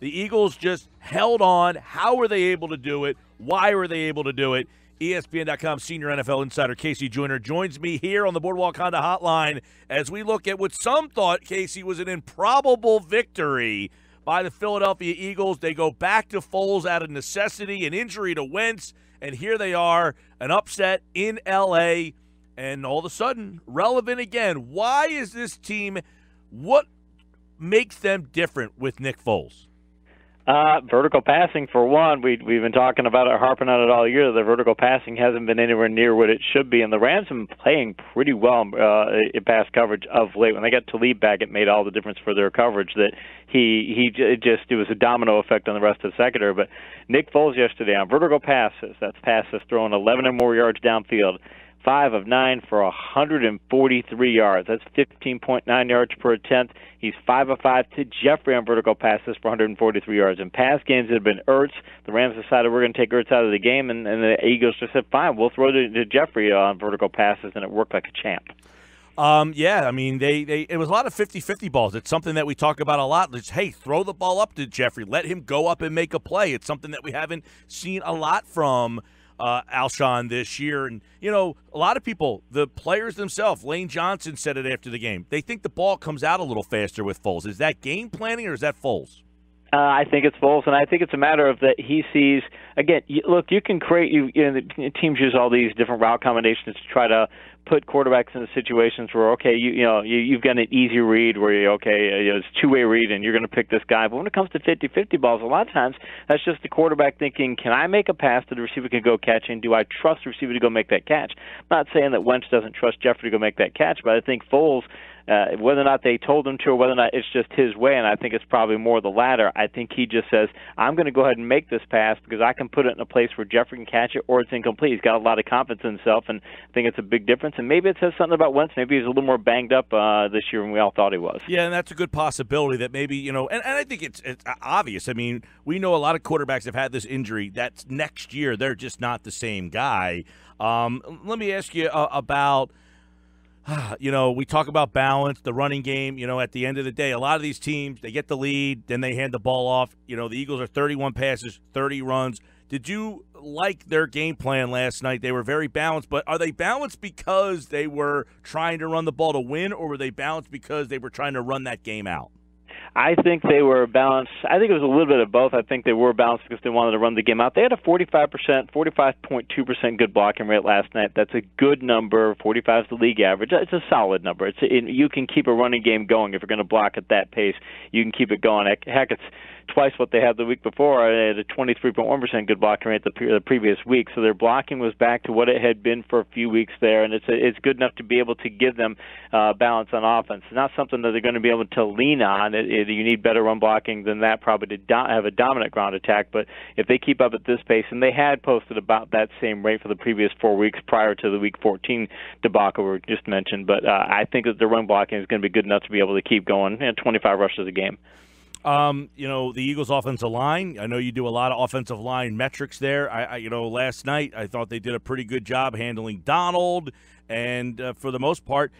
The Eagles just held on. How were they able to do it? Why were they able to do it? ESPN.com senior NFL insider KC Joyner joins me here on the Boardwalk Honda Hotline as we look at what some thought, Casey, was an improbable victory by the Philadelphia Eagles. They go back to Foles out of necessity, an injury to Wentz, and here they are, an upset in L.A., and all of a sudden, relevant again. Why is this team, what makes them different with Nick Foles? Vertical passing, for one. We've been talking about it, harping on it all year. The vertical passing hasn't been anywhere near what it should be, and the Rams have been playing pretty well in pass coverage of late. When they got Talib back, it made all the difference for their coverage. That it was a domino effect on the rest of the secondary. But Nick Foles yesterday on vertical passes, that's passes thrown 11 or more yards downfield, 5 of 9 for 143 yards. That's 15.9 yards per attempt. He's 5 of 5 to Jeffrey on vertical passes for 143 yards. In pass games, it had been Ertz. The Rams decided we're going to take Ertz out of the game, and the Eagles just said, fine, we'll throw to Jeffrey on vertical passes, and it worked like a champ. Yeah, I mean, it was a lot of 50-50 balls. It's something that we talk about a lot. It's, hey, throw the ball up to Jeffrey. Let him go up and make a play. It's something that we haven't seen a lot from Alshon this year. And, you know, a lot of people, the players themselves, Lane Johnson said it after the game, they think the ball comes out a little faster with Foles. Is that game planning or is that Foles? I think it's Foles, and I think it's a matter of that he sees, again, look, you can create, the teams use all these different route combinations to try to put quarterbacks into situations where, okay, you've got an easy read where it's two-way read and you're going to pick this guy. But when it comes to 50-50 balls, a lot of times that's just the quarterback thinking, can I make a pass that the receiver can go catch, and do I trust the receiver to go make that catch? I'm not saying that Wentz doesn't trust Jeffrey to go make that catch, but I think Foles, whether or not they told him to or whether or not it's just his way, and I think it's probably more the latter, I think he just says, I'm going to go ahead and make this pass because I can put it in a place where Jeffrey can catch it or it's incomplete. He's got a lot of confidence in himself, and I think it's a big difference. And maybe it says something about Wentz. Maybe he's a little more banged up this year than we all thought he was. Yeah, and that's a good possibility that maybe, and I think it's obvious. I mean, we know a lot of quarterbacks have had this injury. That's next year. They're just not the same guy. Let me ask you about we talk about balance, the running game. At the end of the day, a lot of these teams, they get the lead, then they hand the ball off. The Eagles are 31 passes, 30 runs. Did you like their game plan last night? They were very balanced, but are they balanced because they were trying to run the ball to win, or were they balanced because they were trying to run that game out? I think they were balanced. I think it was a little bit of both. I think they were balanced because they wanted to run the game out. They had a 45.2% good blocking rate last night. That's a good number. 45 is the league average. It's a solid number. You can keep a running game going if you're going to block at that pace. You can keep it going. Heck, it's twice what they had the week before. They had a 23.1% good blocking rate the previous week. So their blocking was back to what it had been for a few weeks there, and it's good enough to be able to give them balance on offense. It's not something that they're going to be able to lean on. You need better run blocking than that probably to have a dominant ground attack. But if they keep up at this pace, and they had posted about that same rate for the previous 4 weeks prior to the Week 14 debacle we just mentioned, but I think that the run blocking is going to be good enough to be able to keep going 25 rushes a game. The Eagles' offensive line, I know you do a lot of offensive line metrics there. Last night I thought they did a pretty good job handling Donald, and for the most part,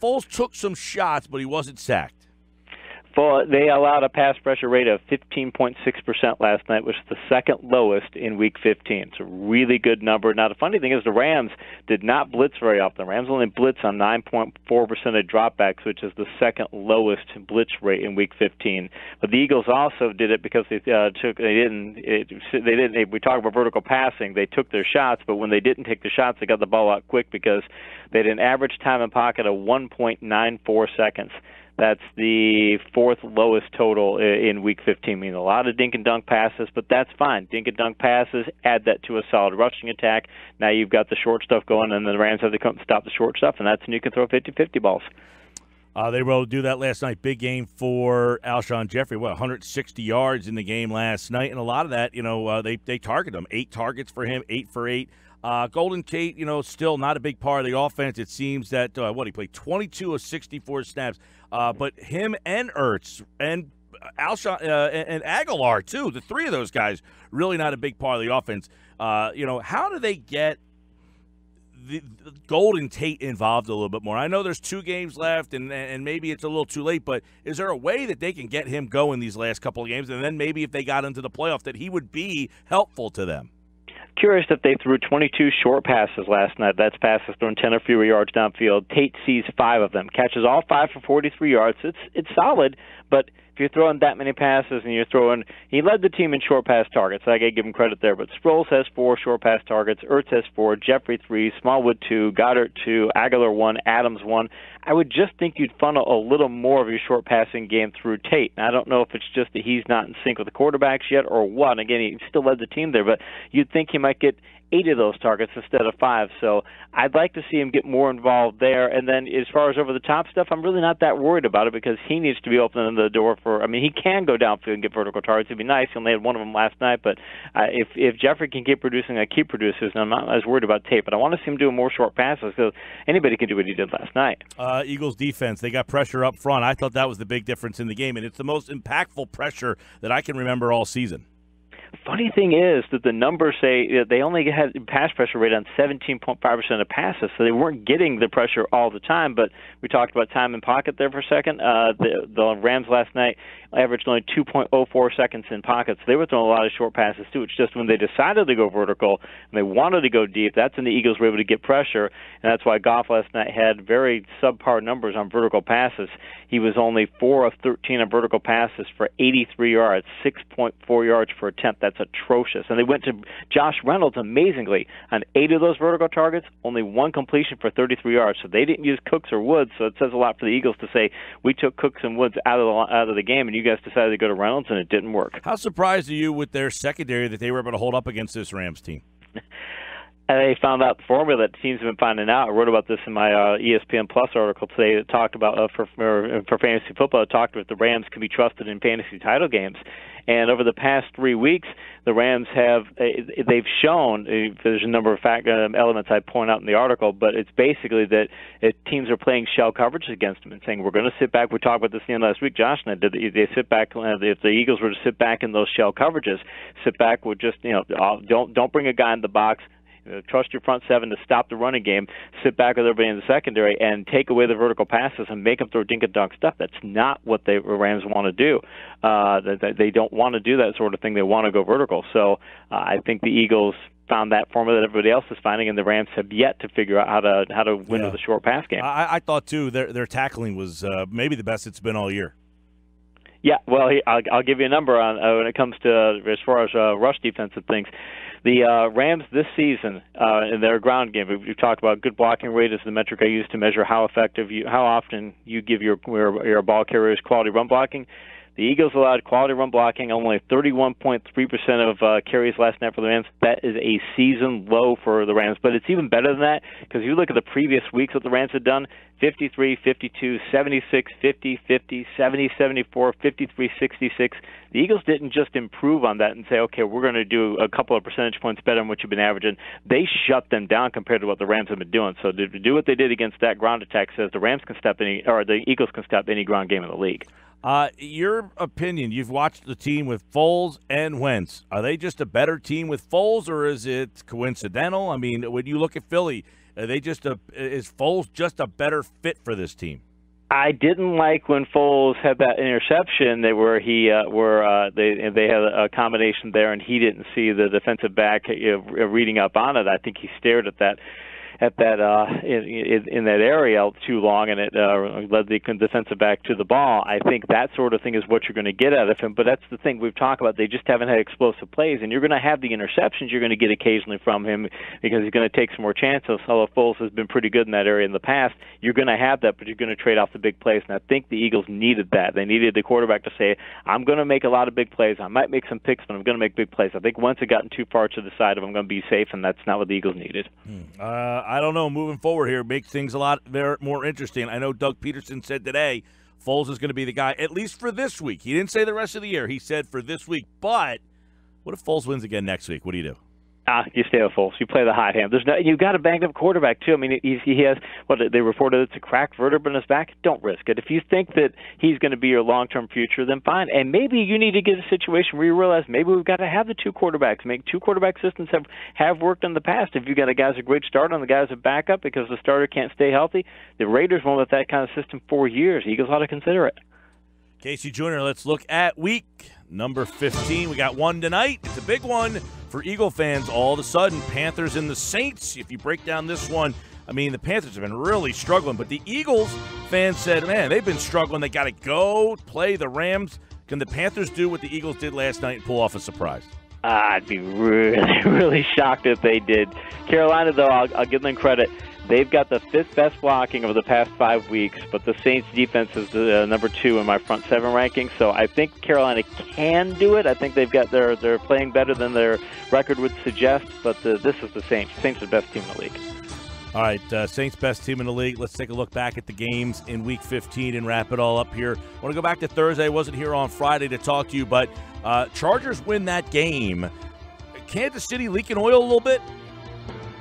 Foles took some shots, but he wasn't sacked. They allowed a pass pressure rate of 15.6% last night, which is the second lowest in Week 15. It's a really good number. Now, the funny thing is the Rams did not blitz very often. The Rams only blitz on 9.4% of dropbacks, which is the second lowest blitz rate in Week 15. But the Eagles also did it because we talk about vertical passing. They took their shots, but when they didn't take the shots, they got the ball out quick because they had an average time in pocket of 1.94 seconds. That's the fourth lowest total in Week 15. I mean, a lot of dink and dunk passes, but that's fine. Dink and dunk passes, add that to a solid rushing attack. Now you've got the short stuff going, and the Rams have to come stop the short stuff, and that's when you can throw 50-50 balls. They were able to do that last night. Big game for Alshon Jeffrey. 160 yards in the game last night, and a lot of that, they target him. 8 targets for him, 8 for 8. Golden Tate, still not a big part of the offense. It seems that, he played 22 of 64 snaps. But him and Ertz and Alshon and Aguilar, too, the three of those guys, really not a big part of the offense. How do they get the Golden Tate involved a little bit more? I know there's 2 games left, and maybe it's a little too late, but is there a way that they can get him going these last couple of games, and then maybe if they got into the playoff that he would be helpful to them? Curious that they threw 22 short passes last night. That's passes thrown 10 or fewer yards downfield. Tate sees 5 of them, catches all 5 for 43 yards. It's solid, but if you're throwing that many passes and you're throwing, he led the team in short pass targets. I got to give him credit there. But Sproles has 4 short pass targets, Ertz has 4, Jeffrey 3, Smallwood 2, Goddard 2, Aguilar 1, Adams 1. I would just think you'd funnel a little more of your short passing game through Tate. And I don't know if it's just that he's not in sync with the quarterbacks yet or what. Again, he still led the team there, but you'd think he might get 8 of those targets instead of 5. So I'd like to see him get more involved there. And then as far as over-the-top stuff, I'm really not that worried about it because he needs to be opening the door for – I mean, he can go downfield and get vertical targets. It'd be nice. He only had one of them last night. But if Jeffrey can keep producing like he produces, I'm not as worried about Tate. But I want to see him doing more short passes because anybody can do what he did last night. Eagles defense, they got pressure up front. I thought that was the big difference in the game, and it's the most impactful pressure that I can remember all season. Funny thing is that the numbers say they only had pass pressure rate on 17.5% of passes, so they weren't getting the pressure all the time. But we talked about time in pocket there for a second. The Rams last night averaged only 2.04 seconds in pockets. They were throwing a lot of short passes too. It's just when they decided to go vertical and they wanted to go deep, that's when the Eagles were able to get pressure, and that's why Goff last night had very subpar numbers on vertical passes. He was only 4 of 13 on vertical passes for 83 yards, 6.4 yards per attempt. That's atrocious. And they went to Josh Reynolds, amazingly, on 8 of those vertical targets, only 1 completion for 33 yards. So they didn't use Cooks or Woods, so it says a lot for the Eagles to say, we took Cooks and Woods out of the game, and you guys decided to go to Reynolds, and it didn't work. How surprised are you with their secondary that they were able to hold up against this Rams team? They found out the formula that teams have been finding out. I wrote about this in my ESPN Plus article today that talked about for fantasy football. It talked about the Rams can be trusted in fantasy title games. And over the past 3 weeks, the Rams they've shown, there's a number of elements I point out in the article, but it's basically that teams are playing shell coverage against them and saying, we're going to sit back. We talked about this the end of last week, Josh, and they sit back. If the Eagles were to sit back in those shell coverages, sit back with just, don't bring a guy in the box. Trust your front 7 to stop the running game, sit back with everybody in the secondary, and take away the vertical passes and make them throw dink-and-dunk stuff. That's not what the Rams want to do. They don't want to do that sort of thing. They want to go vertical. So I think the Eagles found that formula that everybody else is finding, and the Rams have yet to figure out how to win with a short pass game. I thought, too, their tackling was maybe the best it's been all year. Yeah, well, I'll give you a number on when it comes to as far as rush defensive things. The Rams this season in their ground game, we've talked about good blocking rate is the metric I use to measure how often you give your ball carriers quality run blocking. The Eagles allowed quality run blocking only 31.3% of carries last night for the Rams. That is a season low for the Rams, but it's even better than that because if you look at the previous weeks what the Rams had done, 53, 52, 76, 50, 50, 70, 74, 53, 66. The Eagles didn't just improve on that and say, okay, we're going to do a couple of percentage points better than what you've been averaging. They shut them down compared to what the Rams have been doing. So to do what they did against that ground attack says the Eagles can stop any ground game in the league. Your opinion, you've watched the team with Foles and Wentz. Are they just a better team with Foles, or is it coincidental? I mean, when you look at Philly, is Foles just a better fit for this team? I didn't like when Foles had that interception. They had a combination there, and he didn't see the defensive back reading up on it. I think he stared at that in that area too long, and it led the defensive back to the ball. I think that sort of thing is what you're going to get out of him. But that's the thing we've talked about. They just haven't had explosive plays, and you're going to have the interceptions you're going to get occasionally from him because he's going to take some more chances. Although Foles has been pretty good in that area in the past, you're going to have that, but you're going to trade off the big plays. And I think the Eagles needed that. They needed the quarterback to say, I'm going to make a lot of big plays. I might make some picks, but I'm going to make big plays. I think once it gotten too far to the side of I'm going to be safe, and that's not what the Eagles needed. I don't know. Moving forward here makes things a lot more interesting. I know Doug Peterson said today Foles is going to be the guy, at least for this week. He didn't say the rest of the year. He said for this week. But what if Foles wins again next week? What do you do? You stay with Foles. You play the hot hand. You've got a banged up quarterback too. I mean, he has what they reported. It's a cracked vertebra in his back. Don't risk it. If you think that he's going to be your long-term future, then fine. And maybe you need to get a situation where you realize maybe we've got to have the two quarterbacks. Make two quarterback systems have worked in the past. If you got a guy's a great starter and the guy's a backup because the starter can't stay healthy, the Raiders went with that kind of system for years. Eagles ought to consider it. KC Joyner, let's look at week number 15. We got one tonight. It's a big one for Eagle fans. All of a sudden, Panthers and the Saints. If you break down this one, I mean, the Panthers have been really struggling. But the Eagles fans said, man, they've been struggling. They got to go play the Rams. Can the Panthers do what the Eagles did last night and pull off a surprise? I'd be really, really shocked if they did. Carolina, though, I'll give them credit. They've got the fifth best blocking over the past 5 weeks, but the Saints' defense is number 2 in my front 7 ranking. So I think Carolina can do it. I think they're playing better than their record would suggest. But this is the Saints. Saints are the best team in the league. All right, Saints best team in the league. Let's take a look back at the games in Week 15 and wrap it all up here. I want to go back to Thursday. I wasn't here on Friday to talk to you, but Chargers win that game. Kansas City leaking oil a little bit?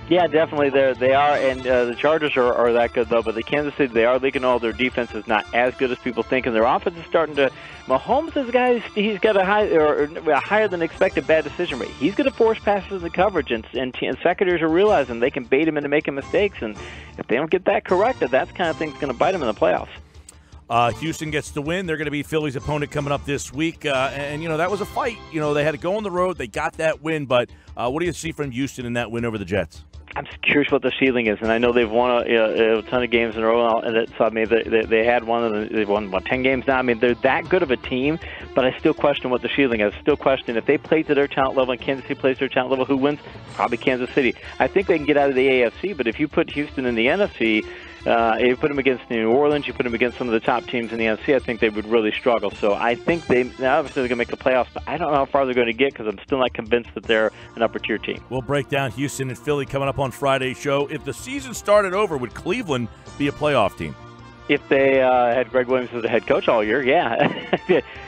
Yeah, definitely. They are, and the Chargers are that good, though. But the Kansas City, they are leaking oil. Their defense is not as good as people think, and their offense is starting to. Mahomes is a guy. He's got a higher than expected bad decision rate. He's going to force passes in the coverage, and secondaries are realizing they can bait him into making mistakes. And if they don't get that corrected, that's the kind of thing that's going to bite him in the playoffs. Houston gets the win. They're going to be Philly's opponent coming up this week. And that was a fight. They had to go on the road. They got that win. But what do you see from Houston in that win over the Jets? I'm curious what the ceiling is, and I know they've won a ton of games in a row. So I mean, they had one, and they've won 10 games now. I mean, they're that good of a team, but I still question what the ceiling is. I still question if they play to their talent level and Kansas City plays to their talent level, who wins? Probably Kansas City. I think they can get out of the AFC, but if you put Houston in the NFC, you put them against New Orleans, you put them against some of the top teams in the NFC, I think they would really struggle. So I think obviously they're going to make the playoffs, but I don't know how far they're going to get because I'm still not convinced that they're an upper-tier team. We'll break down Houston and Philly coming up on Friday's show. If the season started over, would Cleveland be a playoff team? If they had Greg Williams as the head coach all year, yeah.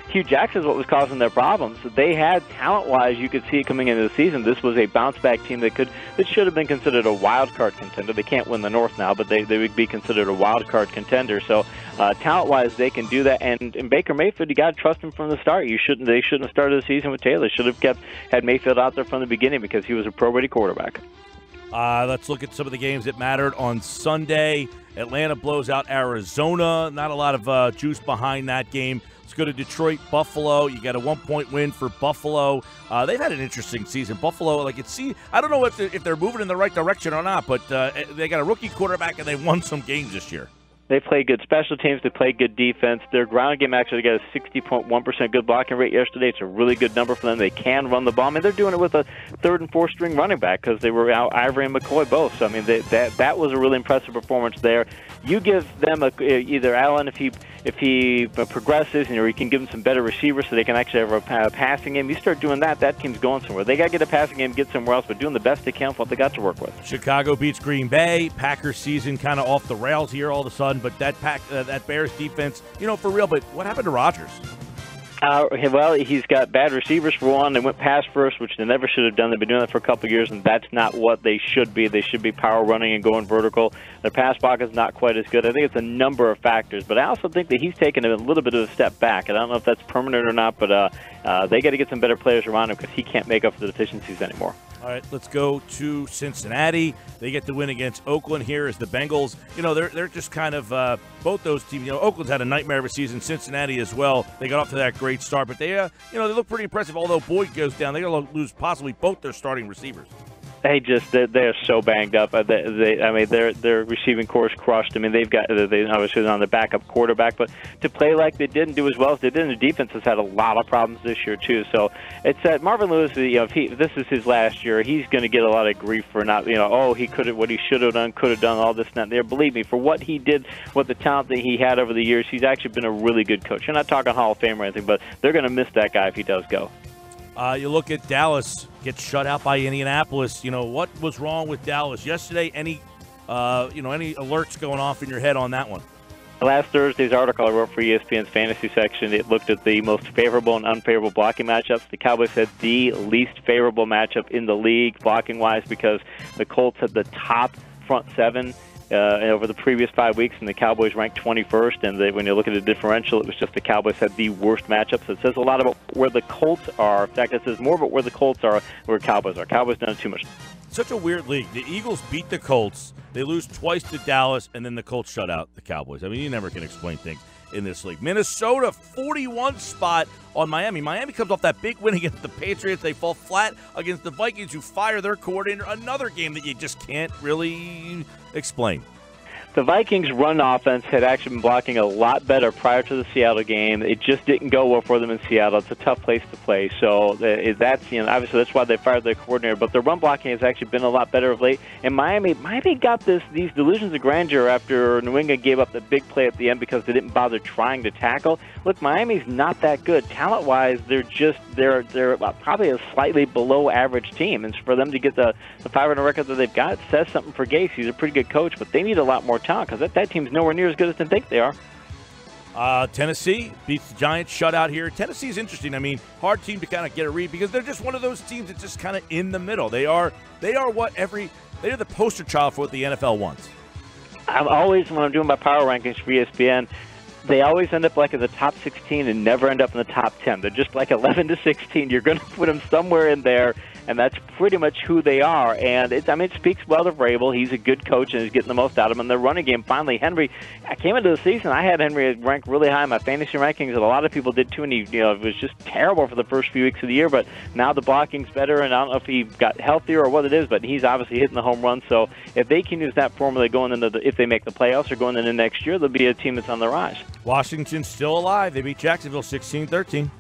Hugh Jackson's what was causing their problems. They had talent-wise, you could see it coming into the season. This was a bounce-back team that should have been considered a wild card contender. They can't win the North now, but they would be considered a wild card contender. So talent-wise, they can do that. And Baker Mayfield, you got to trust him from the start. They shouldn't have started the season with Taylor. Should have had Mayfield out there from the beginning because he was a pro-ready quarterback. Let's look at some of the games that mattered on Sunday. Atlanta blows out Arizona. Not a lot of juice behind that game. Let's go to Detroit, Buffalo. You got a 1-point win for Buffalo. They've had an interesting season. Buffalo, I don't know if they're moving in the right direction or not, but they got a rookie quarterback and they won some games this year. They play good special teams. They play good defense. Their ground game actually got a 60.1% good blocking rate yesterday. It's a really good number for them. They can run the ball. I mean, they're doing it with a third and fourth string running back because they were out Ivory and McCoy both. So, I mean, that was a really impressive performance there. You give them either Allen if he progresses, or you can give them some better receivers so they can actually have a passing game. You start doing that team's going somewhere. They got to get a passing game, get somewhere else, but doing the best they can with what they got to work with. Chicago beats Green Bay. Packers season kind of off the rails here all of a sudden, but that Bears defense, for real. But what happened to Rodgers? Well, he's got bad receivers for one. They went pass first, which they never should have done. They've been doing that for a couple of years, and that's not what they should be. They should be power running and going vertical. Their pass block is not quite as good. I think it's a number of factors, but I also think that he's taken a little bit of a step back. And I don't know if that's permanent or not, but they got to get some better players around him because he can't make up for the deficiencies anymore. All right, let's go to Cincinnati. They get the win against Oakland. Here is the Bengals. They're just kind of both those teams. Oakland's had a nightmare of a season. Cincinnati as well. They got off to that great start, but they look pretty impressive. Although Boyd goes down, they're going to lose possibly both their starting receivers. They're so banged up. Their receiving corps is crushed. I mean, they obviously on the backup quarterback, but to play like they didn't do as well as they did, and the defense has had a lot of problems this year too. So it's Marvin Lewis. If this is his last year, he's going to get a lot of grief for not. He could have what he should have done, could have done all this and that. There, believe me, for what he did, what the talent that he had over the years, he's actually been a really good coach. You're not talking Hall of Fame or anything, but they're going to miss that guy if he does go. You look at Dallas, gets shut out by Indianapolis. What was wrong with Dallas yesterday? Any alerts going off in your head on that one? last Thursday's article I wrote for ESPN's fantasy section, it looked at the most favorable and unfavorable blocking matchups. The Cowboys had the least favorable matchup in the league blocking-wise because the Colts had the top front seven over the previous 5 weeks, and the Cowboys ranked 21st. And when you look at the differential, it was just the Cowboys had the worst matchups. So it says a lot about where the Colts are. In fact, it says more about where the Colts are, where Cowboys are. Cowboys done too much. Such a weird league. The Eagles beat the Colts. They lose twice to Dallas, and then the Colts shut out the Cowboys. I mean, you never can explain things in this league. Minnesota, 41 spot on Miami. Miami comes off that big win against the Patriots. They fall flat against the Vikings, who fire their coordinator. Another game that you just can't really explain. The Vikings' run offense had actually been blocking a lot better prior to the Seattle game. It just didn't go well for them in Seattle. It's a tough place to play. So that's, obviously that's why they fired their coordinator. But their run blocking has actually been a lot better of late. And Miami got these delusions of grandeur after New England gave up the big play at the end because they didn't bother trying to tackle. Look, Miami's not that good. Talent-wise, they're probably a slightly below average team. And for them to get the 500 record that they've got, it says something for Gase. He's a pretty good coach, but they need a lot more talent because that team's nowhere near as good as they think they are. Tennessee beats the Giants, shutout here. Tennessee's interesting. I mean, hard team to kind of get a read because they're just one of those teams that's just kind of in the middle. They're the poster child for what the NFL wants. I'm always, when I'm doing my power rankings for ESPN, they always end up like in the top 16 and never end up in the top 10. They're just like 11 to 16. You're going to put them somewhere in there, and that's pretty much who they are. And it speaks well of Vrabel. He's a good coach, and he's getting the most out of him. And their running game, finally, Henry. I came into the season, I had Henry ranked really high in my fantasy rankings, and a lot of people did too. And he, it was just terrible for the first few weeks of the year. But now the blocking's better, and I don't know if he got healthier or what it is, but he's obviously hitting the home run. So if they can use that formula going into if they make the playoffs or going into next year, they'll be a team that's on the rise. Washington's still alive. They beat Jacksonville 16-13.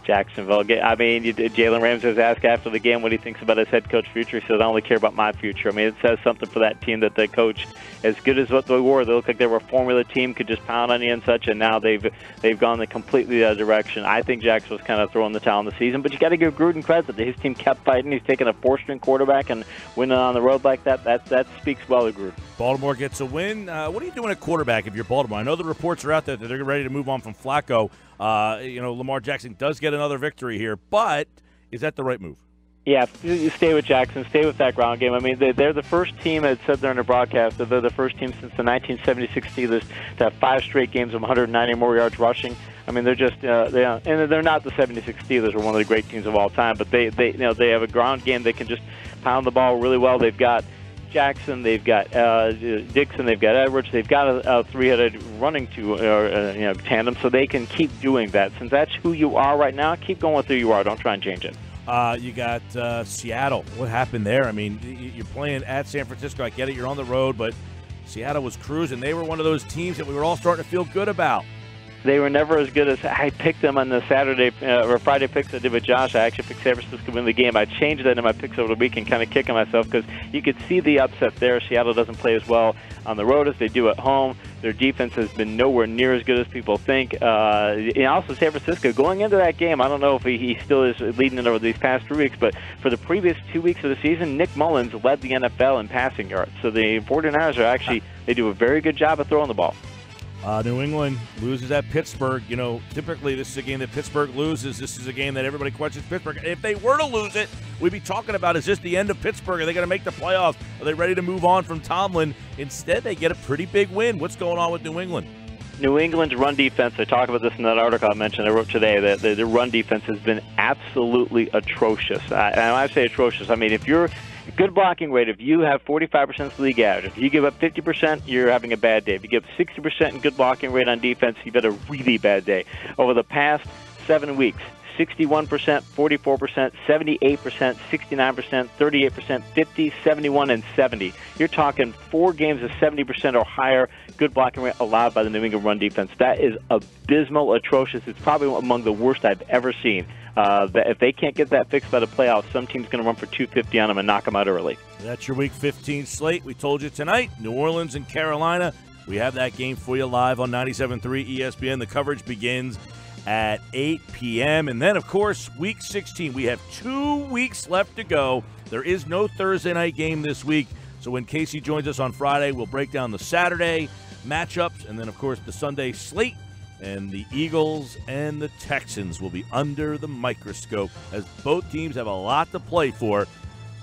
Jacksonville. I mean, Jalen Ramsey was asked after the game what he thinks about his head coach future. He says, I only care about my future. I mean, it says something for that team that the coach, as good as what they were, they look like they were a formula team, could just pound on you and such, and now they've gone the completely other direction. I think Jacksonville's kind of throwing the towel in the season, but you got to give Gruden credit. His team kept fighting. He's taking a four-string quarterback and winning on the road like that. That speaks well of Gruden. Baltimore gets a win. What are you doing at quarterback if you're Baltimore? I know the reports are out there that they're ready to move on from Flacco. Lamar Jackson does get another victory here, but is that the right move? Yeah, you stay with Jackson, stay with that ground game. I mean, they're the first team, it said there in the broadcast, that they're the first team since the 1976 Steelers to have 5 straight games of 190 or more yards rushing. I mean, they're just, and they're not the 76 Steelers, are one of the great teams of all time, but they have a ground game. They can just pound the ball really well. They've got Jackson, they've got Dixon, they've got Edwards, they've got a three-headed running tandem, so they can keep doing that. Since that's who you are right now, keep going with who you are. Don't try and change it. You got Seattle. What happened there? I mean, you're playing at San Francisco. I get it. You're on the road, but Seattle was cruising. They were one of those teams that we were all starting to feel good about. They were never as good as I picked them on the Saturday or Friday picks I did with Josh. I actually picked San Francisco to win the game. I changed that in my picks over the weekend, kind of kicking myself because you could see the upset there. Seattle doesn't play as well on the road as they do at home. Their defense has been nowhere near as good as people think. And also San Francisco, going into that game, I don't know if he still is leading it over these past 3 weeks, but for the previous 2 weeks of the season, Nick Mullins led the NFL in passing yards. So the 49ers are actually, they do a very good job of throwing the ball. New England loses at Pittsburgh. Typically this is a game that Pittsburgh loses. This is a game that everybody questions Pittsburgh. If they were to lose it, we'd be talking about, is this the end of Pittsburgh? Are they going to make the playoffs? Are they ready to move on from Tomlin? Instead, they get a pretty big win. What's going on with New England? New England's run defense, I talk about this in that article I mentioned, I wrote today, that the run defense has been absolutely atrocious. And when I say atrocious, I mean, if you're good blocking rate, if you have 45% of the league average, if you give up 50%, you're having a bad day. If you give 60% in good blocking rate on defense, you've had a really bad day. Over the past 7 weeks, 61%, 44%, 78%, 69%, 38%, 50, 71, and 70. You're talking 4 games of 70% or higher good blocking rate allowed by the New England run defense. That is abysmal, atrocious. It's probably among the worst I've ever seen. If they can't get that fixed by the playoffs, some team's going to run for 250 on them and knock them out early. That's your Week 15 slate. We told you tonight, New Orleans and Carolina. We have that game for you live on 97.3 ESPN. The coverage begins at 8 p.m. And then, of course, Week 16. We have 2 weeks left to go. There is no Thursday night game this week. So when Casey joins us on Friday, we'll break down the Saturday, matchups, and then, of course, the Sunday slate. And the Eagles and the Texans will be under the microscope as both teams have a lot to play for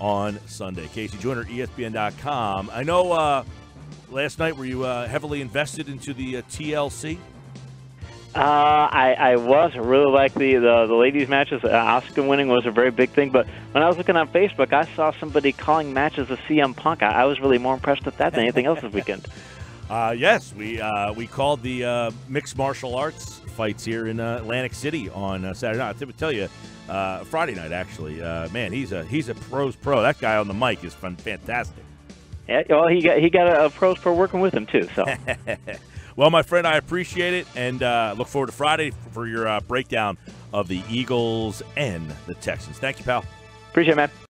on Sunday. KC Joyner, ESPN.com. I know last night were you heavily invested into the TLC? I was. I really like the ladies' matches. Asuka winning was a very big thing. But when I was looking on Facebook, I saw somebody calling matches of CM Punk. I was really more impressed with that than anything else this weekend. Yes, we called the mixed martial arts fights here in Atlantic City on Saturday night. I would tell you, Friday night actually. Man, he's a pros pro. That guy on the mic is fantastic. Yeah, well, he got a pros pro working with him too. So, well, my friend, I appreciate it, and look forward to Friday for your breakdown of the Eagles and the Texans. Thank you, pal. Appreciate it, man.